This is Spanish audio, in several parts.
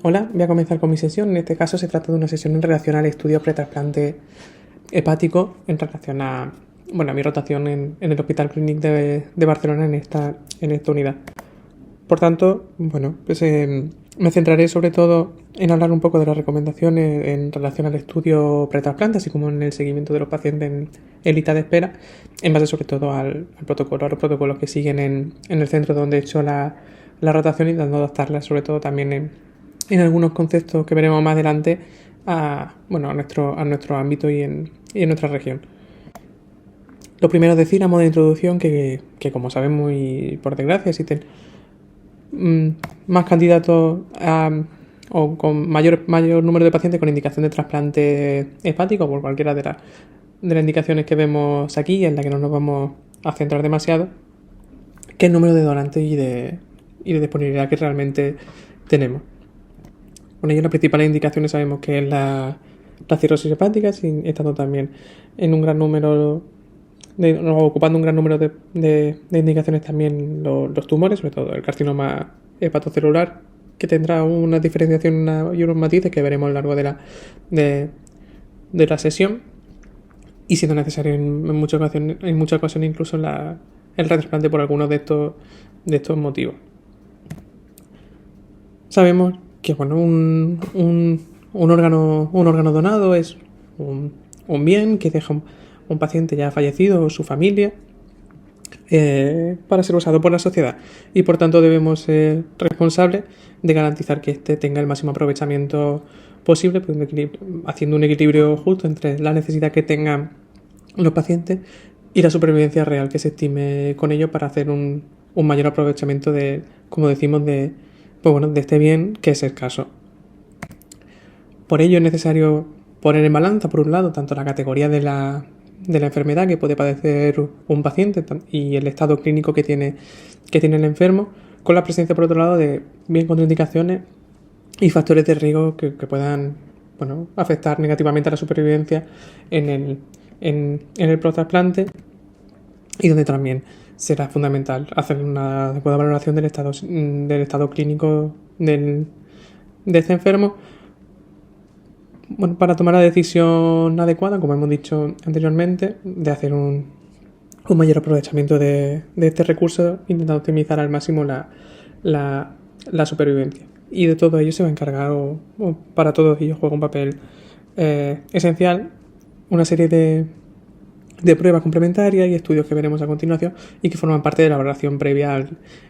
Hola, voy a comenzar con mi sesión. En este caso se trata de una sesión en relación al estudio pretrasplante hepático en relación a mi rotación en el Hospital Clínic de Barcelona en esta unidad. Por tanto, me centraré sobre todo en hablar un poco de las recomendaciones en relación al estudio pretrasplante, así como en el seguimiento de los pacientes en lista de espera, en base sobre todo al protocolo, a los protocolos que siguen en el centro donde he hecho la rotación, intentando adaptarla sobre todo también en algunos conceptos que veremos más adelante a nuestro ámbito y en nuestra región. Lo primero es decir a modo de introducción que como sabemos y por desgracia existen más candidatos o con mayor número de pacientes con indicación de trasplante hepático por cualquiera de las indicaciones que vemos aquí, en la que no nos vamos a centrar demasiado, que el número de donantes y de disponibilidad que realmente tenemos. Con ello, las principales indicaciones sabemos que es la cirrosis hepática, estando también en un gran número ocupando un gran número de indicaciones también los tumores, sobre todo el carcinoma hepatocelular, que tendrá una diferenciación y unos matices que veremos a lo largo de la sesión, y siendo necesario en muchas ocasiones incluso el trasplante por algunos de estos motivos. Sabemos que un órgano donado es un bien que deja un paciente ya fallecido o su familia para ser usado por la sociedad, y por tanto debemos ser responsables de garantizar que éste tenga el máximo aprovechamiento posible, haciendo un equilibrio justo entre la necesidad que tengan los pacientes y la supervivencia real que se estime con ello, para hacer un mayor aprovechamiento de este bien que es escaso. Por ello es necesario poner en balanza, por un lado, tanto la categoría de la enfermedad que puede padecer un paciente y el estado clínico que tiene el enfermo, con la presencia, por otro lado, de bien contraindicaciones y factores de riesgo que puedan afectar negativamente a la supervivencia en el trasplante, y donde también será fundamental hacer una adecuada valoración del estado clínico de este enfermo, para tomar la decisión adecuada, como hemos dicho anteriormente, de hacer un mayor aprovechamiento de este recurso, intentando optimizar al máximo la supervivencia. Y de todo ello se va a encargar, para todos ellos juega un papel esencial, una serie de pruebas complementarias y estudios que veremos a continuación y que forman parte de la valoración previa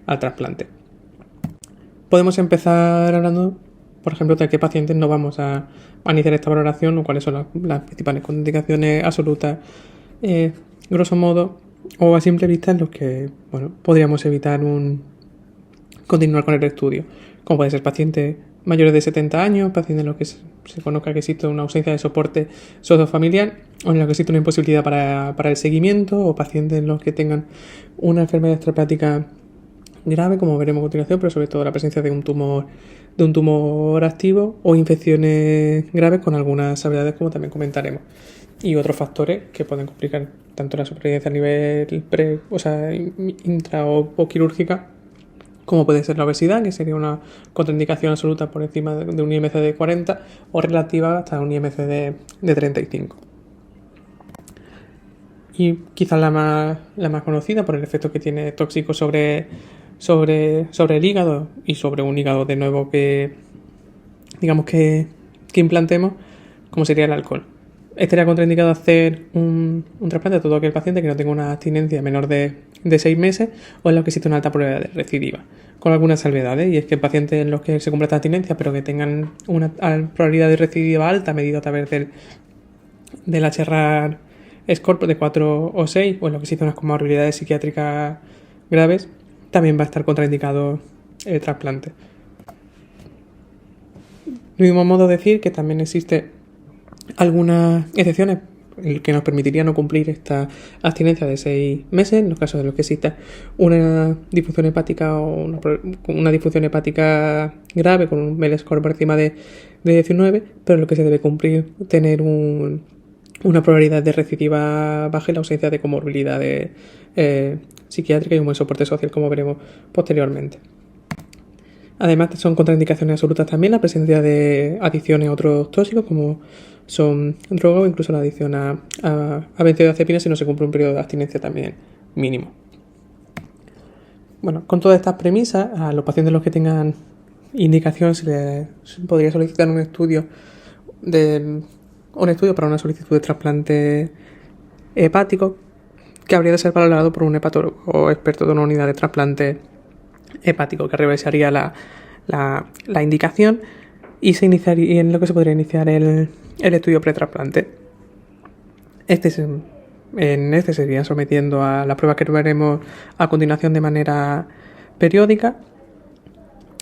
al trasplante. Podemos empezar hablando, por ejemplo, de qué pacientes no vamos a iniciar esta valoración o cuáles son las principales contraindicaciones absolutas, grosso modo, o a simple vista, en los que podríamos evitar continuar con el estudio, como puede ser pacientes mayores de 70 años, pacientes en los que se conozca que existe una ausencia de soporte sociofamiliar, o en los que existe una imposibilidad para el seguimiento, o pacientes en los que tengan una enfermedad extrahepática grave, como veremos a continuación, pero sobre todo la presencia de un tumor activo o infecciones graves con algunas severidades, como también comentaremos, y otros factores que pueden complicar tanto la supervivencia a nivel intra o quirúrgica, como puede ser la obesidad, que sería una contraindicación absoluta por encima de un IMC de 40 o relativa hasta un IMC de 35. Y quizás la más conocida por el efecto que tiene tóxico sobre el hígado, y sobre un hígado de nuevo que implantemos, como sería el alcohol. Estaría contraindicado hacer un trasplante a todo aquel paciente que no tenga una abstinencia menor de 6 meses o en los que existe una alta probabilidad de recidiva, con algunas salvedades, y es que pacientes en los que se completa abstinencia pero que tengan una probabilidad de recidiva alta, medida a través del HRAR score de 4 o 6, o en los que existen unas comorbilidades psiquiátricas graves, también va a estar contraindicado el trasplante. De mismo modo, decir que también existe algunas excepciones que nos permitirían no cumplir esta abstinencia de 6 meses, en los casos en los que exista una disfunción hepática o una disfunción hepática grave con un MEL score por encima de 19, pero en lo que se debe cumplir tener una probabilidad de recidiva baja y la ausencia de comorbilidades psiquiátricas y un buen soporte social, como veremos posteriormente. Además, son contraindicaciones absolutas también la presencia de adicciones a otros tóxicos, como son drogas o incluso la adicción a benzodiazepinas si no se cumple un periodo de abstinencia también mínimo. Bueno, con todas estas premisas, a los pacientes los que tengan indicación se les podría solicitar un estudio para una solicitud de trasplante hepático, que habría de ser valorado por un hepatólogo o experto de una unidad de trasplante hepático, que revisaría la indicación y en lo que se podría iniciar el estudio pretrasplante. En este se irían sometiendo a las pruebas que veremos a continuación de manera periódica,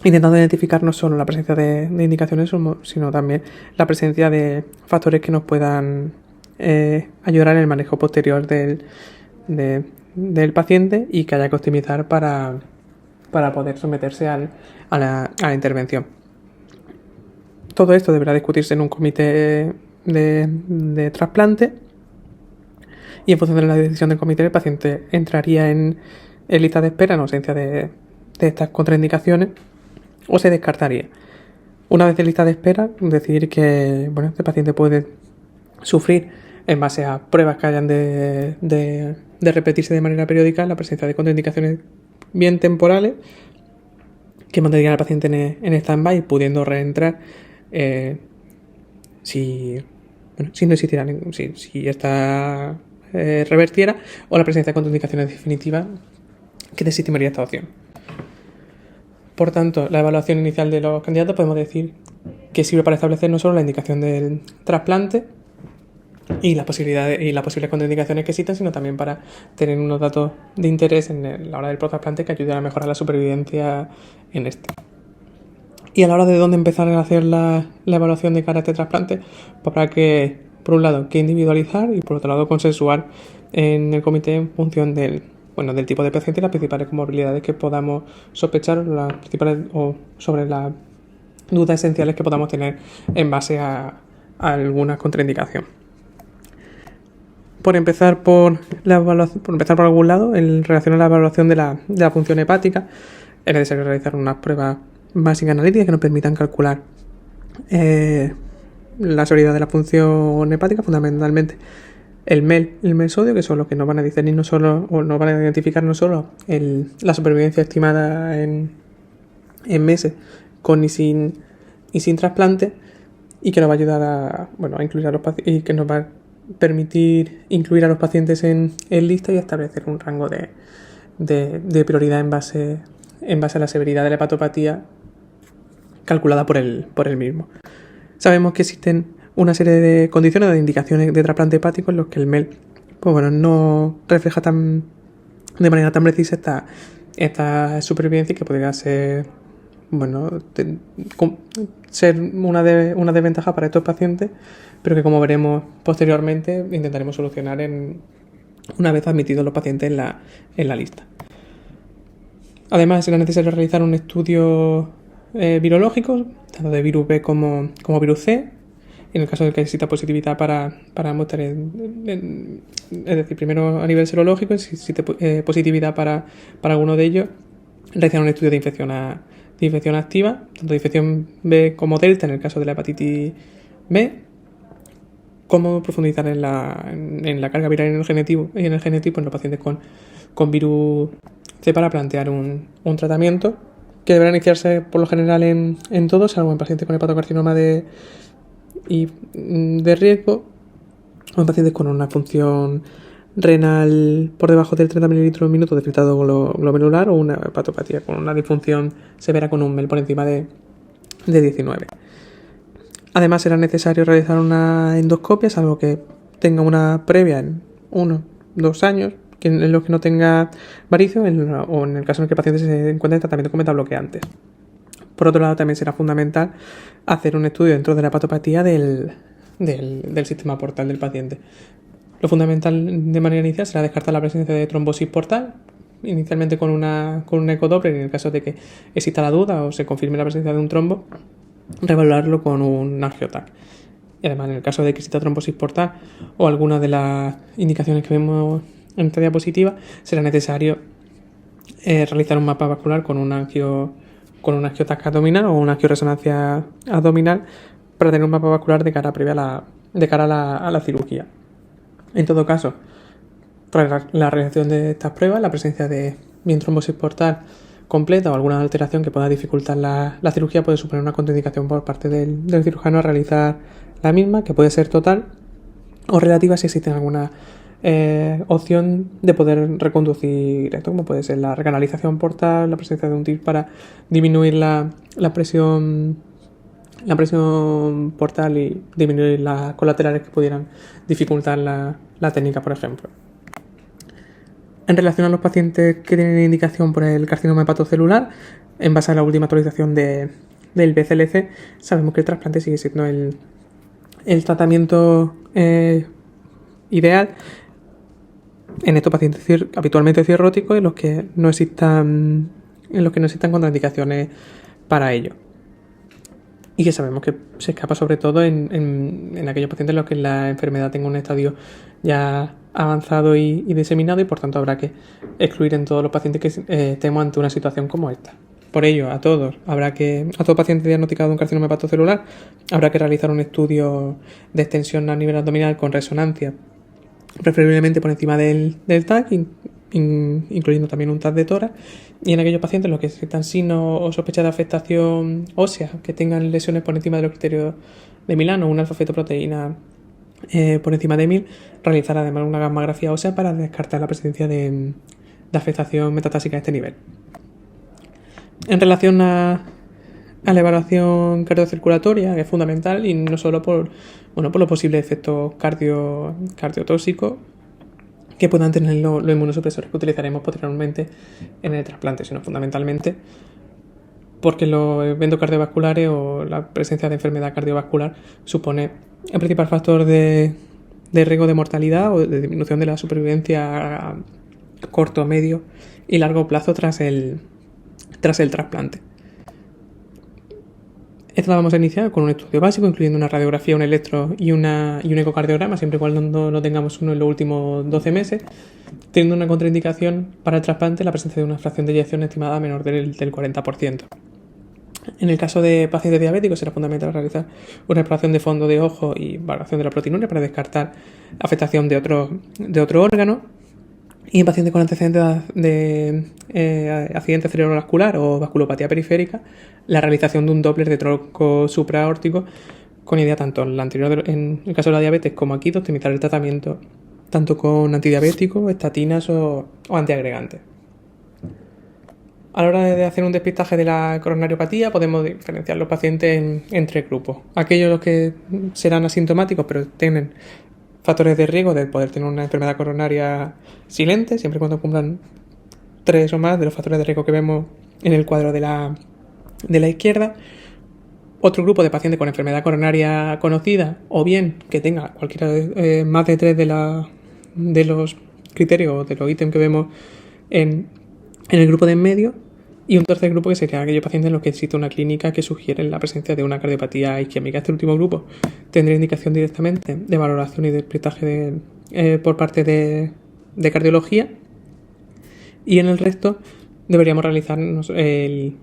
intentando identificar no solo la presencia de indicaciones, sino también la presencia de factores que nos puedan ayudar en el manejo posterior del paciente y que haya que optimizar para poder someterse a la intervención. Todo esto deberá discutirse en un comité de trasplante y en función de la decisión del comité el paciente entraría en lista de espera en ausencia de estas contraindicaciones o se descartaría. Una vez en lista de espera, decir que este paciente puede sufrir en base a pruebas que hayan de repetirse de manera periódica la presencia de contraindicaciones bien temporales que mantendrían al paciente en stand-by, pudiendo reentrar si no existiera si esta revertiera, o la presencia de contraindicaciones definitivas que desestimaría esta opción. Por tanto, la evaluación inicial de los candidatos podemos decir que sirve para establecer no solo la indicación del trasplante y las posibilidades y las posibles contraindicaciones que existen, sino también para tener unos datos de interés en la hora del trasplante que ayuden a mejorar la supervivencia en este. Y a la hora de dónde empezar a hacer la evaluación de cara a este trasplante, pues habrá que, por un lado, que individualizar y por otro lado, consensuar en el comité en función del tipo de paciente y las principales comorbilidades que podamos sospechar o sobre las dudas esenciales que podamos tener en base a alguna contraindicación. Por empezar por algún lado, en relación a la evaluación de la función hepática, es necesario realizar unas pruebas básicas analíticas que nos permitan calcular la severidad de la función hepática, fundamentalmente el MEL y el MEL sodio, que son los que nos van a discernir no solo, o nos van a identificar no solo la supervivencia estimada en meses con y sin trasplante, y que nos va a ayudar a incluir a los pacientes, y que nos va a permitir incluir a los pacientes en lista y establecer un rango de prioridad en base a la severidad de la hepatopatía calculada por el mismo. Sabemos que existen una serie de condiciones de indicaciones de trasplante hepático en los que el MEL no refleja de manera tan precisa esta supervivencia, que podría ser ser una desventaja para estos pacientes, pero que, como veremos posteriormente, intentaremos solucionar una vez admitidos los pacientes en la lista. Además, será necesario realizar un estudio virológico, tanto de virus B como virus C, en el caso de que exista positividad para mostrar, es decir, primero a nivel serológico, si existe positividad para alguno de ellos, realizar un estudio de infección activa, tanto de infección B como delta en el caso de la hepatitis B, como profundizar en la carga viral y en el genotipo en los pacientes con virus C para plantear un tratamiento que deberá iniciarse por lo general en todos, salvo en pacientes con hepatocarcinoma de riesgo, o en pacientes con una función renal por debajo del 30 ml minuto de filtrado glomerular, o una hepatopatía con una disfunción severa con un MEL por encima de 19. Además, será necesario realizar una endoscopia, salvo que tenga una previa en 1-2 años, en los que no tenga varicio, o en el caso en el que el paciente se encuentre en tratamiento con metabloqueantes. Por otro lado, también será fundamental hacer un estudio dentro de la hepatopatía del sistema portal del paciente. Lo fundamental de manera inicial será descartar la presencia de trombosis portal, inicialmente con un ecodoppler, en el caso de que exista la duda o se confirme la presencia de un trombo, revalorarlo con un angiotac. Y además, en el caso de que exista trombosis portal o alguna de las indicaciones que vemos en esta diapositiva, será necesario realizar un mapa vascular con un con una angiotac abdominal o una angioresonancia abdominal para tener un mapa vascular de cara a la cirugía. En todo caso, tras la realización de estas pruebas, la presencia de bien trombosis portal completa o alguna alteración que pueda dificultar la cirugía puede suponer una contraindicación por parte del cirujano a realizar la misma, que puede ser total o relativa si existe alguna opción de poder reconducir esto, como puede ser la recanalización portal, la presencia de un TIR para disminuir la presión portal y disminuir las colaterales que pudieran dificultar la técnica, por ejemplo. En relación a los pacientes que tienen indicación por el carcinoma hepatocelular, en base a la última actualización del BCLC, sabemos que el trasplante sigue siendo el tratamiento ideal en estos pacientes habitualmente cirróticos en los que no existan contraindicaciones para ello. Y que sabemos que se escapa sobre todo en aquellos pacientes en los que la enfermedad tenga un estadio ya avanzado y diseminado, y por tanto habrá que excluir en todos los pacientes que estemos ante una situación como esta. Por ello, a todo paciente diagnosticado de un carcinoma hepatocelular habrá que realizar un estudio de extensión a nivel abdominal con resonancia, preferiblemente por encima del TAC, incluyendo también un TAC de tórax, y en aquellos pacientes en los que existan signos o sospechas de afectación ósea, que tengan lesiones por encima de los criterios de Milano o una alfa-fetoproteína por encima de 1000, realizar además una gammagrafía ósea para descartar la presencia de afectación metastásica a este nivel. En relación a la evaluación cardiocirculatoria, que es fundamental, y no solo por los posibles efectos cardiotóxicos que puedan tener los inmunosupresores que utilizaremos posteriormente en el trasplante, sino fundamentalmente porque los eventos cardiovasculares o la presencia de enfermedad cardiovascular supone el principal factor de riesgo de mortalidad o de disminución de la supervivencia a corto, medio y largo plazo tras el trasplante. Esto lo vamos a iniciar con un estudio básico, incluyendo una radiografía, un electro y un ecocardiograma, siempre y cuando no tengamos uno en los últimos 12 meses, teniendo una contraindicación para el trasplante la presencia de una fracción de eyección estimada menor del 40%. En el caso de pacientes diabéticos será fundamental realizar una exploración de fondo de ojo y valoración de la proteinuria para descartar afectación de otro órgano. Y en pacientes con antecedentes de accidente cerebrovascular o vasculopatía periférica, la realización de un Doppler de tronco supraaórtico con idea tanto en el caso de la diabetes como aquí de optimizar el tratamiento tanto con antidiabéticos, estatinas o antiagregantes. A la hora de hacer un despistaje de la coronariopatía podemos diferenciar los pacientes en tres grupos. Aquellos que serán asintomáticos pero tienen factores de riesgo de poder tener una enfermedad coronaria silente, siempre y cuando cumplan 3 o más de los factores de riesgo que vemos en el cuadro de la izquierda. Otro grupo de pacientes con enfermedad coronaria conocida, o bien que tenga cualquiera más de 3 de los criterios o de los ítems que vemos en el grupo de en medio. Y un tercer grupo que sería aquellos pacientes en los que existe una clínica que sugiere la presencia de una cardiopatía isquémica. Este último grupo tendría indicación directamente de valoración y despistaje por parte de cardiología, y en el resto deberíamos realizar el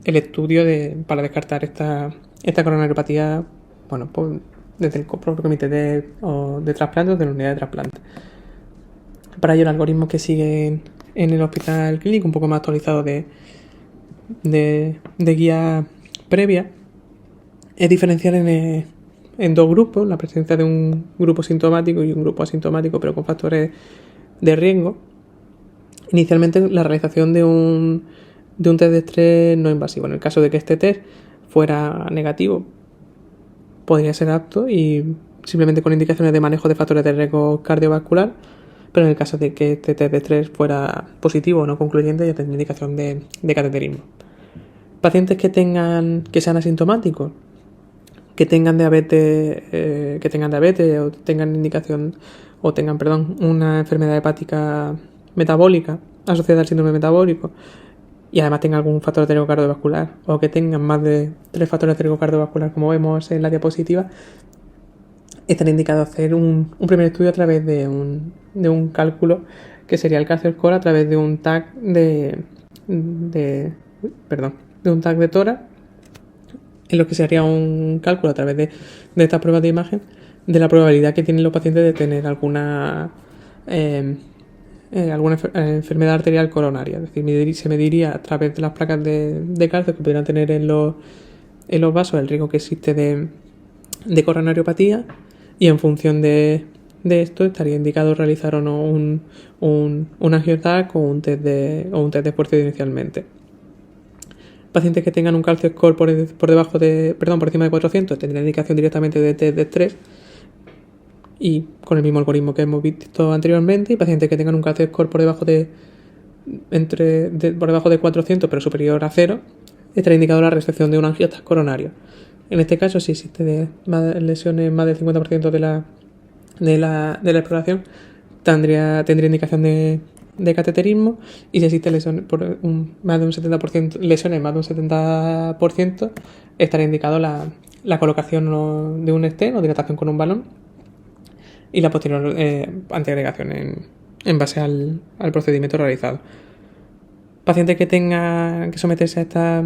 estudio para descartar esta coronariopatía desde el propio comité de trasplante o de la unidad de trasplante. Para ello, el algoritmo que sigue en el hospital clínico, un poco más actualizado de guía previa, es diferenciar en dos grupos la presencia de un grupo sintomático y un grupo asintomático, pero con factores de riesgo. Inicialmente, la realización de un test de estrés no invasivo. En el caso de que este test fuera negativo, podría ser apto y simplemente con indicaciones de manejo de factores de riesgo cardiovascular. Pero en el caso de que este test de estrés fuera positivo o no concluyente, ya tendría indicación de cateterismo. Pacientes que sean asintomáticos, que tengan diabetes o tengan una enfermedad hepática metabólica asociada al síndrome metabólico y además tengan algún factor de riesgo cardiovascular, o que tengan más de 3 factores de riesgo cardiovascular, como vemos en la diapositiva, están indicados hacer un primer estudio a través de un cálculo que sería el calcio score a través de un TAC TAC de tórax, en lo que se haría un cálculo a través de estas pruebas de imagen de la probabilidad que tienen los pacientes de tener alguna enfermedad arterial coronaria. Es decir, se mediría a través de las placas de calcio que pudieran tener en los vasos el riesgo que existe de coronariopatía, y en función de esto estaría indicado realizar o no un angio-TAC o un test de esfuerzo inicialmente. Pacientes que tengan un calcio score por encima de 400 tendrían indicación directamente de test de estrés, y con el mismo algoritmo que hemos visto anteriormente. Y pacientes que tengan un calcio score por debajo de 400 pero superior a 0, estará indicado la recepción de un angio-TAC coronario. En este caso, si existe lesiones más del 50% de la exploración, tendría indicación de cateterismo, y si existe lesiones más de un 70%, estará indicado la colocación de un stent o dilatación con un balón y la posterior antiagregación en base al procedimiento realizado. Pacientes que tengan que someterse a esta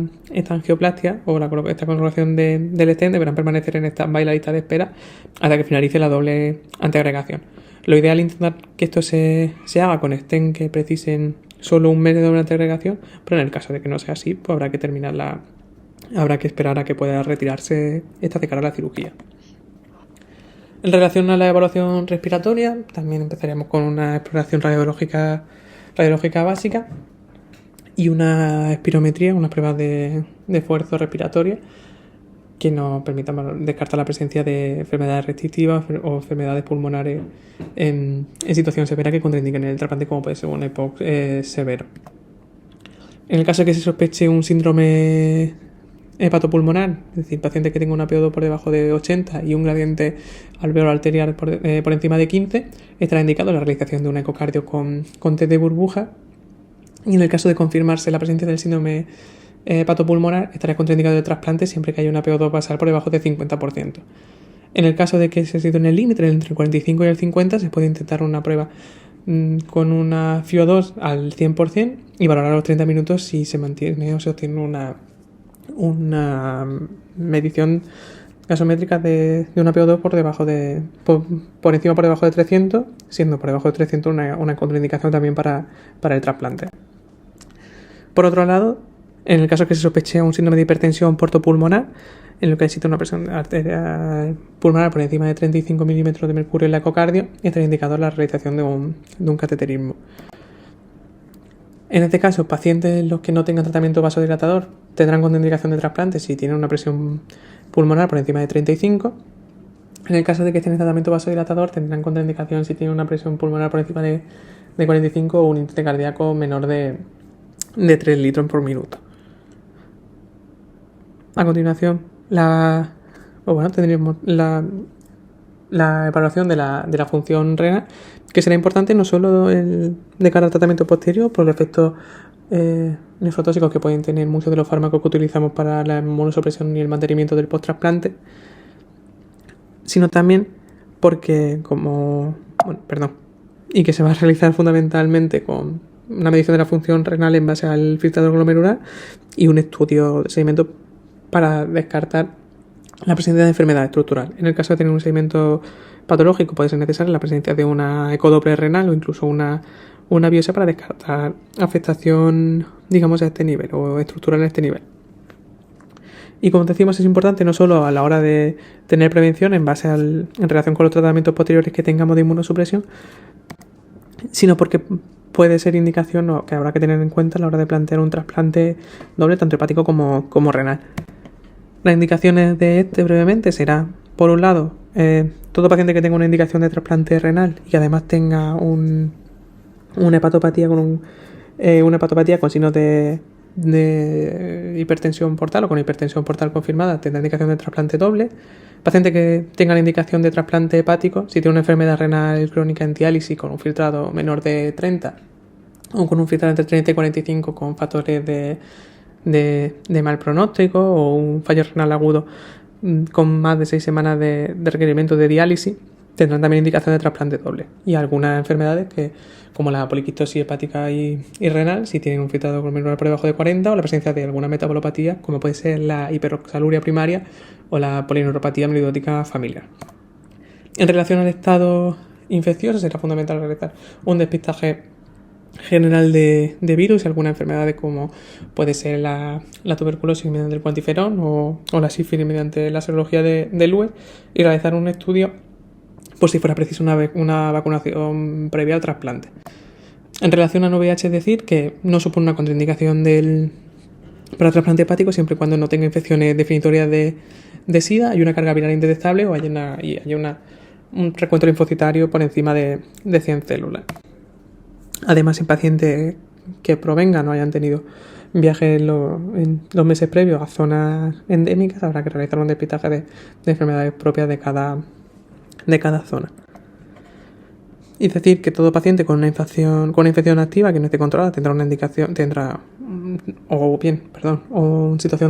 angioplastia o esta colocación del stent deberán permanecer en esta lista de espera hasta que finalice la doble antiagregación. Lo ideal es intentar que esto se haga con stent que precisen solo un mes de doble antiagregación, pero en el caso de que no sea así, pues habrá que esperar a que pueda retirarse esta de cara a la cirugía. En relación a la evaluación respiratoria, también empezaríamos con una exploración radiológica básica y una espirometría, unas pruebas de esfuerzo respiratorio que nos permitan descartar la presencia de enfermedades restrictivas o enfermedades pulmonares en situación severa que contraindiquen el trasplante, como puede ser un EPOC severo. En el caso de que se sospeche un síndrome hepatopulmonar, es decir, paciente que tenga una PO2 por debajo de 80 y un gradiente alveolo arterial por encima de 15, estará indicado la realización de un ecocardio con test de burbuja, y en el caso de confirmarse la presencia del síndrome hepatopulmonar, estará contraindicado el trasplante siempre que haya una PO2 basal por debajo del 50%. En el caso de que se sitúe en el límite entre el 45 y el 50, se puede intentar una prueba con una FiO2 al 100% y valorar a los 30 minutos si se mantiene o se obtiene una medición gasométrica de una PO2 por encima o por debajo de 300, siendo por debajo de 300 una contraindicación también para el trasplante. Por otro lado, en el caso que se sospeche un síndrome de hipertensión portopulmonar, en lo que existe una presión arterial pulmonar por encima de 35 milímetros de mercurio en el ecocardio, estará indicado la realización de un cateterismo. En este caso, pacientes los que no tengan tratamiento vasodilatador tendrán contraindicación de trasplante si tienen una presión pulmonar por encima de 35. En el caso de que estén en tratamiento vasodilatador, tendrán contraindicación si tienen una presión pulmonar por encima de 45 o un índice cardíaco menor de 3 litros por minuto. A continuación, tendríamos la evaluación de la función renal, que será importante no solo de cara al tratamiento posterior por los efectos nefrotóxicos que pueden tener muchos de los fármacos que utilizamos para la inmunosupresión y el mantenimiento del post-trasplante, sino también porque y que se va a realizar fundamentalmente con una medición de la función renal en base al filtrador glomerular y un estudio de seguimiento para descartar la presencia de enfermedad estructural. En el caso de tener un seguimiento patológico, puede ser necesaria la presencia de una ecodoppler renal o incluso una biopsia para descartar afectación, digamos, a este nivel o estructural a este nivel. Y como decimos, es importante no solo a la hora de tener prevención en relación con los tratamientos posteriores que tengamos de inmunosupresión, sino porque puede ser indicación que habrá que tener en cuenta a la hora de plantear un trasplante doble, tanto hepático como renal. Las indicaciones de brevemente será, por un lado, todo paciente que tenga una indicación de trasplante renal y que además tenga una hepatopatía con signos de hipertensión portal o con hipertensión portal confirmada, tendrá indicación de trasplante doble. Paciente que tenga la indicación de trasplante hepático, si tiene una enfermedad renal crónica en diálisis con un filtrado menor de 30 o con un filtrado entre 30 y 45 con factores de mal pronóstico o un fallo renal agudo con más de 6 semanas de requerimiento de diálisis, tendrán también indicación de trasplante doble. Y algunas enfermedades que, como la poliquistosis hepática y renal, si tienen un filtrado glomerular por debajo de 40, o la presencia de alguna metabolopatía, como puede ser la hiperoxaluria primaria o la polineuropatía melidótica familiar. En relación al estado infeccioso, será fundamental realizar un despistaje general de virus y algunas enfermedades como puede ser la tuberculosis mediante el cuantiferón o la sífilis mediante la serología de Lue, y realizar un estudio por si fuera preciso una vacunación previa al trasplante. En relación a VIH, es decir, que no supone una contraindicación para el trasplante hepático siempre y cuando no tenga infecciones definitorias de SIDA, hay una carga viral indetectable o haya un recuento linfocitario por encima de 100 células. Además, en pacientes que provengan o hayan tenido viajes en los meses previos a zonas endémicas, habrá que realizar un despistaje de enfermedades propias de cada zona. Es decir, que todo paciente con una infección activa que no esté controlada tendrá una situación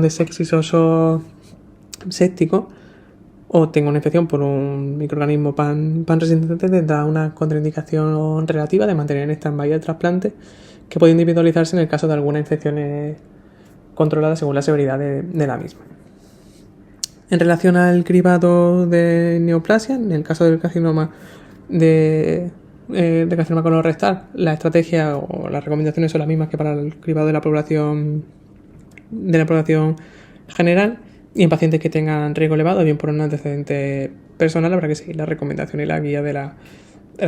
de sepsis o séptico, o tenga una infección por un microorganismo pan resistente, tendrá una contraindicación relativa de mantener en stand-by el trasplante, que puede individualizarse en el caso de alguna infección controlada según la severidad de la misma. En relación al cribado de neoplasia, en el caso del carcinoma de carcinoma colorectal, la estrategia o las recomendaciones son las mismas que para el cribado de la población general, y en pacientes que tengan riesgo elevado, bien por un antecedente personal, habrá que seguir la recomendación y la guía de la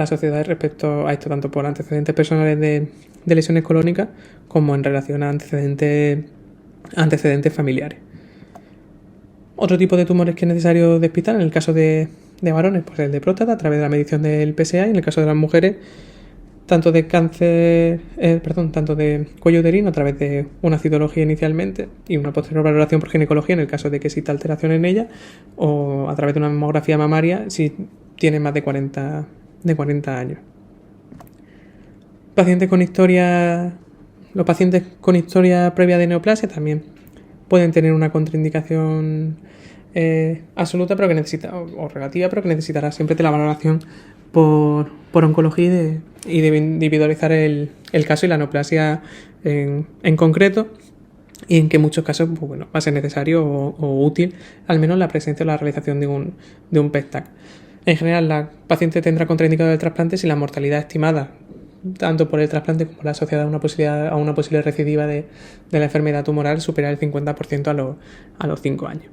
sociedad respecto a esto, tanto por antecedentes personales de lesiones colónicas como en relación a antecedentes familiares. Otro tipo de tumores que es necesario despistar, en el caso de varones, pues el de próstata a través de la medición del PSA, y en el caso de las mujeres, tanto de cuello uterino a través de una citología inicialmente y una posterior valoración por ginecología en el caso de que exista alteración en ella, o a través de una mamografía mamaria si tiene más de 40 años. Los pacientes con historia previa de neoplasia también pueden tener una contraindicación absoluta, pero que necesita, o relativa, pero que necesitará siempre de la valoración por oncología y de individualizar el caso y la neoplasia en concreto, y en que en muchos casos va a ser necesario o útil al menos la presencia o la realización de un PET-TAC. En general, la paciente tendrá contraindicado el trasplante si la mortalidad estimada tanto por el trasplante como la asociada a una posible recidiva de la enfermedad tumoral supera el 50% a los 5 años.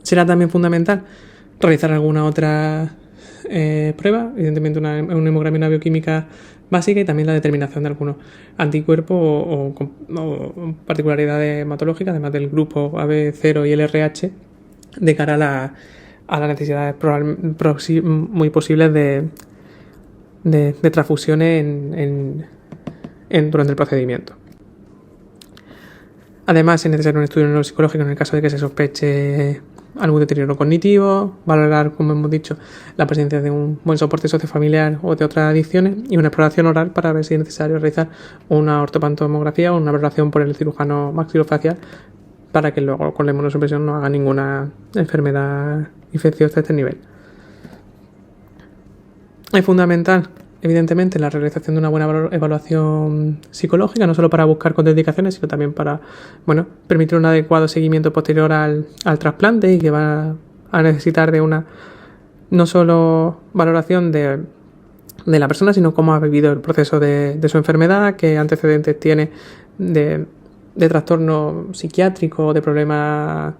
Será también fundamental realizar alguna otra prueba, evidentemente una hemograma y una bioquímica básica, y también la determinación de algunos anticuerpos o particularidades hematológicas, además del grupo AB0 y el RH, de cara a las necesidades muy posibles de transfusiones durante el procedimiento. Además, es necesario un estudio neuropsicológico en el caso de que se sospeche algún deterioro cognitivo, valorar, como hemos dicho, la presencia de un buen soporte sociofamiliar o de otras adicciones, y una exploración oral para ver si es necesario realizar una ortopantomografía o una valoración por el cirujano maxilofacial para que luego con la inmunosupresión no haga ninguna enfermedad infecciosa a este nivel. Es fundamental, evidentemente, la realización de una buena evaluación psicológica, no solo para buscar contraindicaciones, sino también para permitir un adecuado seguimiento posterior al trasplante, y que va a necesitar de una no solo valoración de la persona, sino cómo ha vivido el proceso de su enfermedad, qué antecedentes tiene de trastorno psiquiátrico o de problemas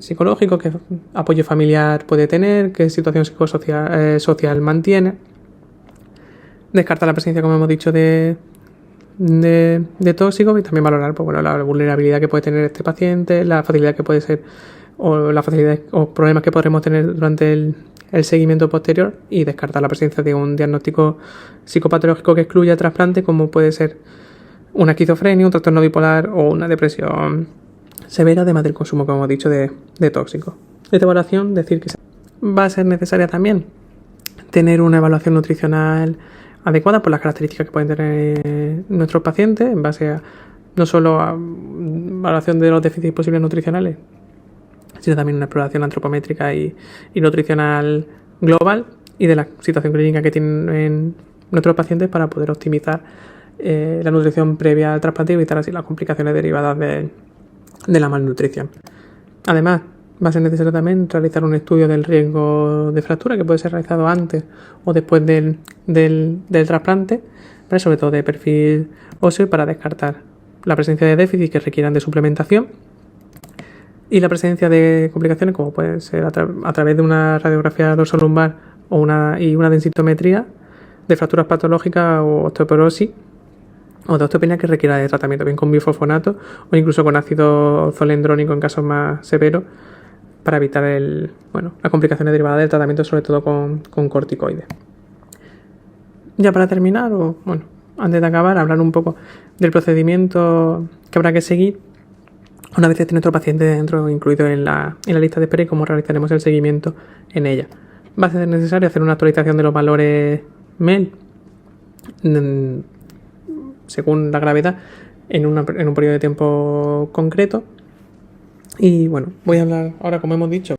psicológicos, qué apoyo familiar puede tener, qué situación social mantiene. Descartar la presencia, como hemos dicho, de tóxicos, y también valorar la vulnerabilidad que puede tener este paciente, la facilidad que puede ser, o la facilidad o problemas que podremos tener durante el seguimiento posterior, y descartar la presencia de un diagnóstico psicopatológico que excluya el trasplante, como puede ser una esquizofrenia, un trastorno bipolar o una depresión severa, además del consumo, como hemos dicho, de tóxicos. Esta evaluación, decir que va a ser necesaria también tener una evaluación nutricional adecuada por las características que pueden tener nuestros pacientes, en base a no solo a evaluación de los déficits posibles nutricionales, sino también una exploración antropométrica y nutricional global y de la situación clínica que tienen nuestros pacientes para poder optimizar la nutrición previa al trasplante y evitar así las complicaciones derivadas de la malnutrición. Además, va a ser necesario también realizar un estudio del riesgo de fractura que puede ser realizado antes o después del trasplante, pero sobre todo de perfil óseo, para descartar la presencia de déficits que requieran de suplementación y la presencia de complicaciones como pueden ser a través de una radiografía dorsolumbar o una densitometría de fracturas patológicas o osteoporosis o de osteopenia que requiera de tratamiento, bien con bifosfonato o incluso con ácido zolendrónico en casos más severos, para evitar las complicaciones derivadas del tratamiento, sobre todo con corticoides. Ya para terminar, antes de acabar, hablar un poco del procedimiento que habrá que seguir una vez esté nuestro paciente dentro, incluido en la lista de espera, y cómo realizaremos el seguimiento en ella. Va a ser necesario hacer una actualización de los valores MEL según la gravedad en un periodo de tiempo concreto. Y voy a hablar ahora, como hemos dicho,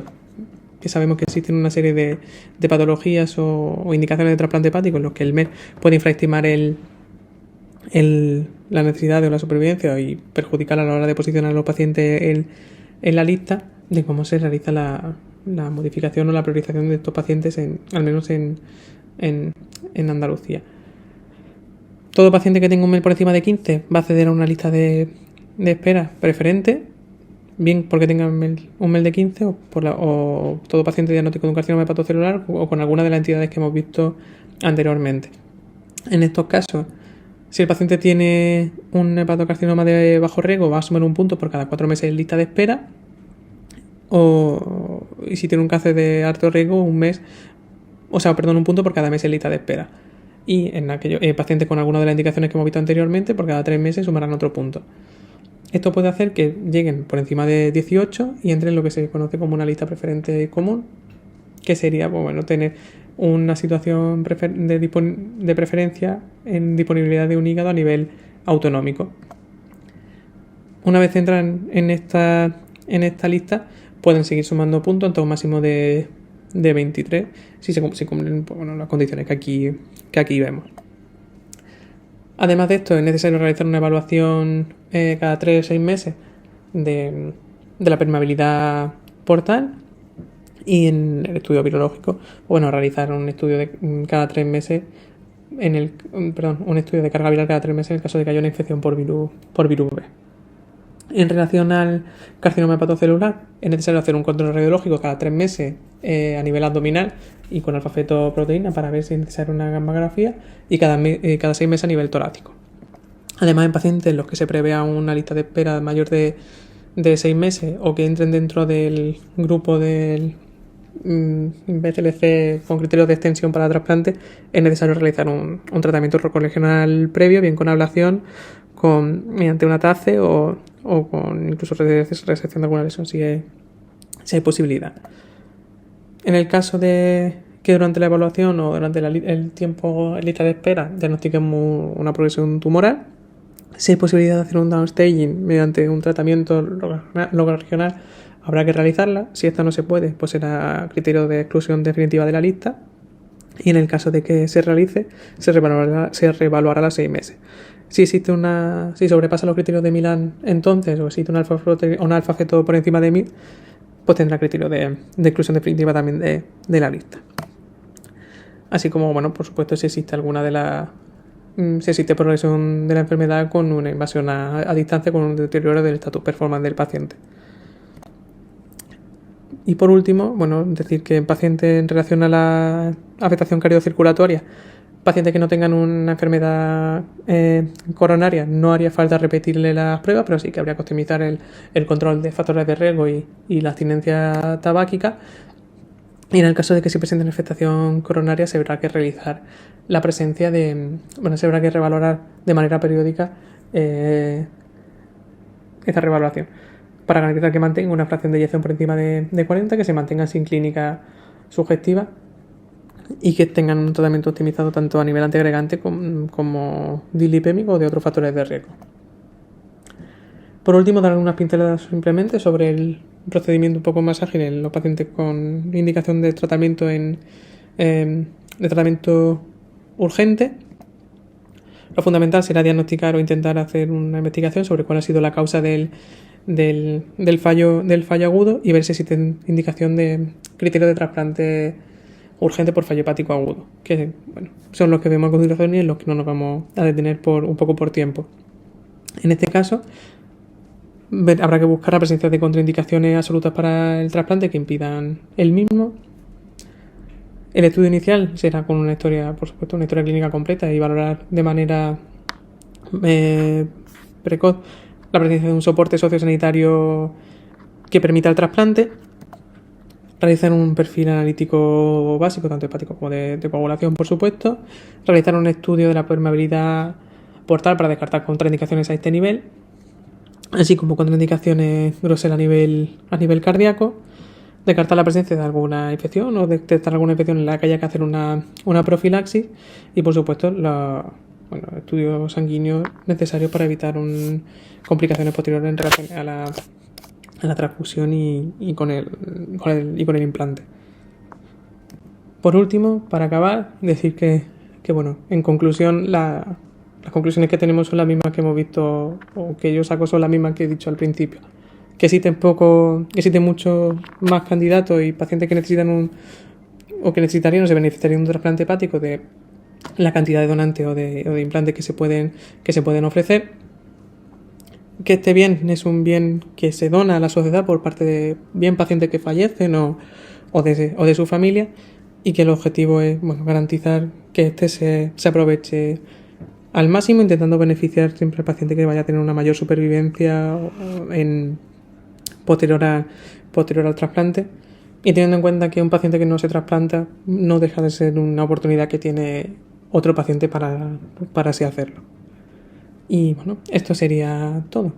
que sabemos que existen una serie de patologías o indicaciones de trasplante hepático en los que el MEL puede infraestimar la necesidad o la supervivencia y perjudicar a la hora de posicionar a los pacientes en la lista, de cómo se realiza la modificación o la priorización de estos pacientes, al menos en Andalucía. Todo paciente que tenga un MEL por encima de 15 va a acceder a una lista de espera preferente, bien porque tenga un MEL de 15 o todo paciente diagnóstico de un carcinoma hepatocelular o con alguna de las entidades que hemos visto anteriormente. En estos casos, si el paciente tiene un hepatocarcinoma de bajo riesgo, va a sumar un punto por cada 4 meses en lista de espera, y si tiene un cáncer de alto riesgo, un punto por cada mes en lista de espera. Y en aquellos pacientes con alguna de las indicaciones que hemos visto anteriormente, por cada 3 meses sumarán otro punto. Esto puede hacer que lleguen por encima de 18 y entren en lo que se conoce como una lista preferente común, que sería tener una situación de preferencia en disponibilidad de un hígado a nivel autonómico. Una vez entran en esta lista, pueden seguir sumando puntos hasta un máximo de 23 si cumplen las condiciones que aquí vemos. Además de esto, es necesario realizar una evaluación cada 3 o 6 meses de la permeabilidad portal, y en el estudio virológico, realizar un estudio de cada 3 meses un estudio de carga viral cada 3 meses en el caso de que haya una infección por virus B. En relación al carcinoma hepatocelular, es necesario hacer un control radiológico cada 3 meses a nivel abdominal y con alfa-fetoproteína para ver si es necesaria una gammagrafía, y cada 6 meses a nivel torácico. Además, en pacientes en los que se prevea una lista de espera mayor de 6 meses o que entren dentro del grupo del BCLC con criterios de extensión para trasplante, es necesario realizar un tratamiento rocolegional previo, bien con ablación, mediante una TACE o con incluso resección de alguna lesión si hay posibilidad. En el caso de que durante la evaluación o durante el tiempo en lista de espera diagnostiquemos una progresión tumoral, si hay posibilidad de hacer un downstaging mediante un tratamiento locorregional, habrá que realizarla. Si esta no se puede, pues será criterio de exclusión definitiva de la lista, y en el caso de que se realice, se reevaluará a los 6 meses. Si sobrepasa los criterios de Milán, entonces, o existe un alfa-feto por encima de 1000, pues tendrá criterio de exclusión definitiva también de la lista. Así como, por supuesto, si existe si existe progresión de la enfermedad con una invasión a distancia, con un deterioro del status performance del paciente. Y por último, decir que en pacientes en relación a la afectación cardiocirculatoria, pacientes que no tengan una enfermedad coronaria, no haría falta repetirle las pruebas, pero sí que habría que optimizar el control de factores de riesgo y la abstinencia tabáquica. Y en el caso de que se presente una afectación coronaria, se habrá que realizar la presencia se habrá que revalorar de manera periódica esta revaluación, para garantizar que mantenga una fracción de eyección por encima de 40, que se mantenga sin clínica sugestiva y que tengan un tratamiento optimizado tanto a nivel antiagregante como dislipémico o de otros factores de riesgo. Por último, dar algunas pinceladas simplemente sobre procedimiento un poco más ágil en los pacientes con indicación de tratamiento de tratamiento urgente. Lo fundamental será diagnosticar o intentar hacer una investigación sobre cuál ha sido la causa del fallo agudo y ver si existe indicación de criterio de trasplante urgente por fallo hepático agudo, que son los que vemos a continuación y en los que no nos vamos a detener un poco por tiempo. En este caso, habrá que buscar la presencia de contraindicaciones absolutas para el trasplante que impidan el mismo. El estudio inicial será con una historia, por supuesto, una historia clínica completa y valorar de manera precoz la presencia de un soporte sociosanitario que permita el trasplante. Realizar un perfil analítico básico, tanto hepático como de coagulación, por supuesto. Realizar un estudio de la permeabilidad portal para descartar contraindicaciones a este nivel, así como contraindicaciones grosseras a nivel cardíaco. Descartar la presencia de alguna infección o detectar alguna infección en la que haya que hacer una profilaxis y, por supuesto, los estudios sanguíneos necesarios para evitar complicaciones posteriores en relación a la transfusión y con el implante. Por último, para acabar, decir que en conclusión, las conclusiones que tenemos son las mismas que hemos visto, o que yo saco son las mismas que he dicho al principio. Que existen muchos más candidatos y pacientes que necesitarían o se beneficiarían de un trasplante hepático de la cantidad de donantes o de implantes que se pueden ofrecer. Que este bien es un bien que se dona a la sociedad por parte de bien pacientes que fallecen o de su familia, y que el objetivo es garantizar que este se aproveche al máximo, intentando beneficiar siempre al paciente que vaya a tener una mayor supervivencia posterior al trasplante, y teniendo en cuenta que un paciente que no se trasplanta no deja de ser una oportunidad que tiene otro paciente para así hacerlo. Y esto sería todo.